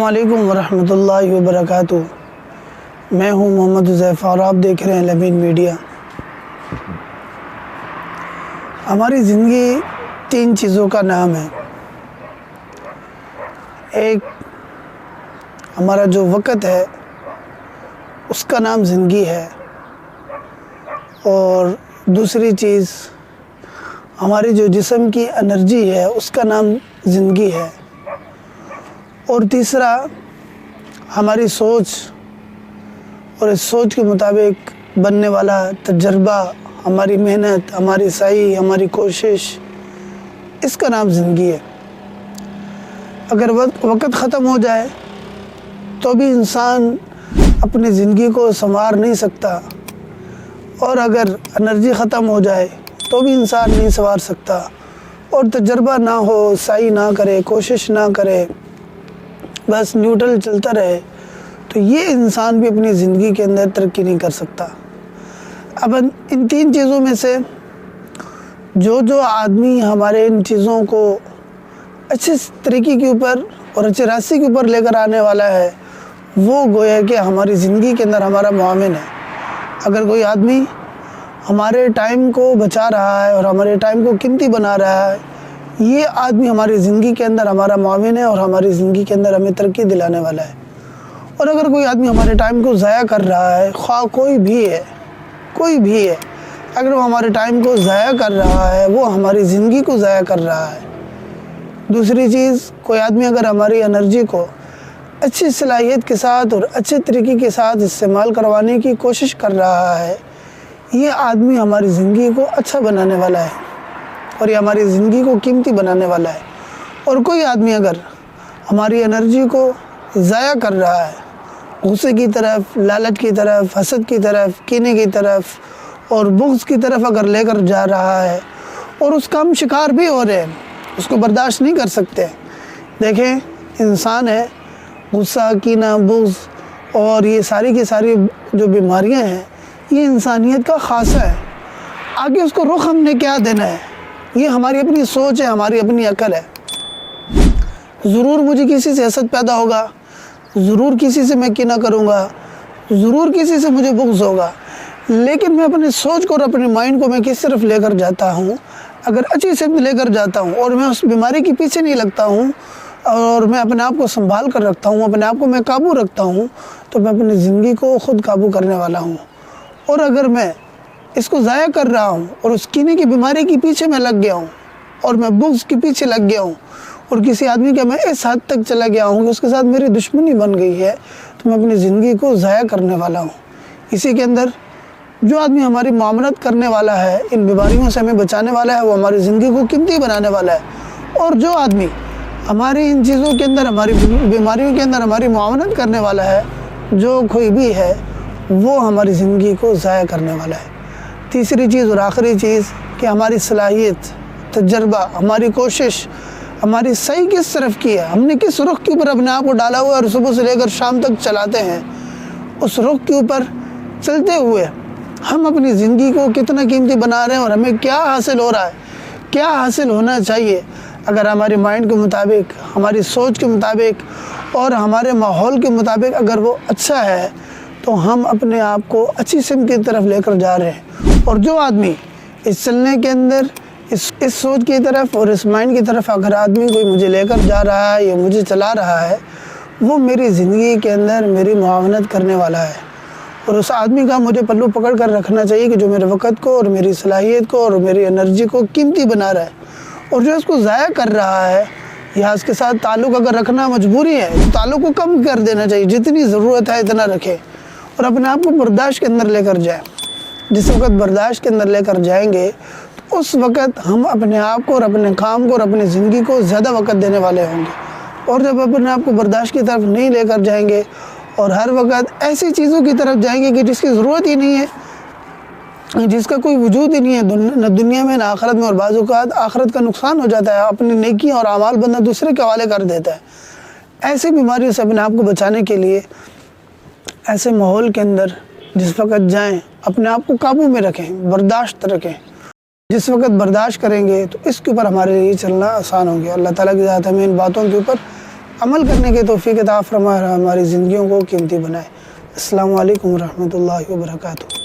السلام علیکم ورحمۃ اللہ وبرکاتہ۔ میں ہوں محمد حذیفہ اور آپ دیکھ رہے ہیں لمین میڈیا۔ ہماری زندگی 3 چیزوں کا نام ہے۔ ایک ہمارا جو وقت ہے اس کا نام زندگی ہے، اور دوسری چیز ہماری جو جسم کی انرجی ہے اس کا نام زندگی ہے، اور تیسرا ہماری سوچ، اور اس سوچ کے مطابق بننے والا تجربہ، ہماری محنت، ہماری سعی، ہماری کوشش، اس کا نام زندگی ہے۔ اگر وقت ختم ہو جائے تو بھی انسان اپنی زندگی کو سنوار نہیں سکتا، اور اگر انرجی ختم ہو جائے تو بھی انسان نہیں سنوار سکتا، اور تجربہ نہ ہو، سعی نہ کرے، کوشش نہ کرے، بس نیوٹرل چلتا رہے، تو یہ انسان بھی اپنی زندگی کے اندر ترقی نہیں کر سکتا۔ اب ان 3 چیزوں میں سے جو آدمی ہمارے ان چیزوں کو اچھے طریقے کے اوپر اور اچھے راستے کے اوپر لے کر آنے والا ہے، وہ گویا کہ ہماری زندگی کے اندر ہمارا معاون ہے۔ اگر کوئی آدمی ہمارے ٹائم کو بچا رہا ہے اور ہمارے ٹائم کو قیمتی بنا رہا ہے، یہ آدمی ہماری زندگی کے اندر ہمارا معاون ہے اور ہماری زندگی کے اندر ہمیں ترقی دلانے والا ہے۔ اور اگر کوئی آدمی ہمارے ٹائم کو ضائع کر رہا ہے، خواہ کوئی بھی ہے، اگر وہ ہمارے ٹائم کو ضائع کر رہا ہے، وہ ہماری زندگی کو ضائع کر رہا ہے۔ دوسری چیز، کوئی آدمی اگر ہماری انرجی کو اچھی صلاحیت کے ساتھ اور اچھے طریقے کے ساتھ استعمال کروانے کی کوشش کر رہا ہے، یہ آدمی ہماری زندگی کو اچھا بنانے والا ہے، اور یہ ہماری زندگی کو قیمتی بنانے والا ہے۔ اور کوئی آدمی اگر ہماری انرجی کو ضائع کر رہا ہے، غصے کی طرف، لالچ کی طرف، حسد کی طرف، کینے کی طرف اور بغض کی طرف اگر لے کر جا رہا ہے، اور اس کا ہم شکار بھی ہو رہے ہیں، اس کو برداشت نہیں کر سکتے۔ دیکھیں، انسان ہے، غصہ، کینہ، بغض اور یہ ساری کی ساری جو بیماریاں ہیں، یہ انسانیت کا خاصہ ہے۔ آگے اس کو رخ ہم نے کیا دینا ہے، یہ ہماری اپنی سوچ ہے، ہماری اپنی عقل ہے۔ ضرور مجھے کسی سے حسد پیدا ہوگا، ضرور کسی سے میں کینہ کروں گا، ضرور کسی سے مجھے بغض ہوگا، لیکن میں اپنی سوچ کو اور اپنے مائنڈ کو میں کس طرف لے کر جاتا ہوں، اگر اچھی سمت لے کر جاتا ہوں اور میں اس بیماری کے پیچھے نہیں لگتا ہوں، اور میں اپنے آپ کو سنبھال کر رکھتا ہوں، اپنے آپ کو میں قابو رکھتا ہوں، تو میں اپنی زندگی کو خود قابو کرنے والا ہوں۔ اور اگر میں اس کو ضائع کر رہا ہوں اور اس کینے کی بیماری کے پیچھے میں لگ گیا ہوں، اور میں بغض کے پیچھے لگ گیا ہوں، اور کسی آدمی کا میں اس حد تک چلا گیا ہوں کہ اس کے ساتھ میری دشمنی بن گئی ہے، تو میں اپنی زندگی کو ضائع کرنے والا ہوں۔ اسی کے اندر جو آدمی ہماری معاملت کرنے والا ہے، ان بیماریوں سے ہمیں بچانے والا ہے، وہ ہماری زندگی کو قیمتی بنانے والا ہے۔ اور جو آدمی ہماری ان چیزوں کے اندر، ہماری بیماریوں کے اندر ہماری معاونت کرنے والا ہے، جو کوئی بھی ہے، وہ ہماری زندگی کو ضائع کرنے والا ہے۔ تیسری چیز اور آخری چیز کہ ہماری صلاحیت، تجربہ، ہماری کوشش، ہماری سعی کس طرف کی ہے، ہم نے کس رخ کے اوپر اپنے آپ کو ڈالا ہوا ہے، اور صبح سے لے کر شام تک چلاتے ہیں، اس رخ کے اوپر چلتے ہوئے ہم اپنی زندگی کو کتنا قیمتی بنا رہے ہیں، اور ہمیں کیا حاصل ہو رہا ہے، کیا حاصل ہونا چاہیے۔ اگر ہمارے مائنڈ کے مطابق، ہماری سوچ کے مطابق اور ہمارے ماحول کے مطابق اگر وہ اچھا ہے، تو ہم اپنے آپ کو اچھی سمت کی طرف لے کر جا رہے ہیں۔ اور جو آدمی اس چلنے کے اندر، اس سوچ کی طرف اور اس مائنڈ کی طرف اگر آدمی کوئی مجھے لے کر جا رہا ہے یا مجھے چلا رہا ہے، وہ میری زندگی کے اندر میری معاونت کرنے والا ہے۔ اور اس آدمی کا مجھے پلو پکڑ کر رکھنا چاہیے کہ جو میرے وقت کو اور میری صلاحیت کو اور میری انرجی کو قیمتی بنا رہا ہے، اور جو اس کو ضائع کر رہا ہے یا اس کے ساتھ تعلق اگر رکھنا مجبوری ہے، تو تعلق کو کم کر دینا چاہیے، جتنی ضرورت ہے اتنا رکھے، اور اپنے آپ کو برداشت کے اندر لے کر جائیں۔ جس وقت برداشت کے اندر لے کر جائیں گے، تو اس وقت ہم اپنے آپ کو اور اپنے کام کو اور اپنی زندگی کو زیادہ وقت دینے والے ہوں گے۔ اور جب اپنے آپ کو برداشت کی طرف نہیں لے کر جائیں گے، اور ہر وقت ایسی چیزوں کی طرف جائیں گے کہ جس کی ضرورت ہی نہیں ہے، جس کا کوئی وجود ہی نہیں ہے، نہ دنیا میں نہ آخرت میں، اور بعض اوقات آخرت کا نقصان ہو جاتا ہے، اپنی نیکیاں اور اعمال بندہ دوسرے کے حوالے کر دیتا ہے۔ ایسی بیماریوں سے اپنے آپ کو بچانے کے لیے ایسے ماحول کے اندر جس وقت جائیں، اپنے آپ کو قابو میں رکھیں، برداشت رکھیں۔ جس وقت برداشت کریں گے تو اس کے اوپر ہمارے لیے چلنا آسان ہو گیا۔ اللہ تعالیٰ کی ذات ہمیں ان باتوں کے اوپر عمل کرنے کے توفیق عطا فرمائے اور ہماری زندگیوں کو قیمتی بنائے۔ السلام علیکم ورحمۃ اللہ وبرکاتہ۔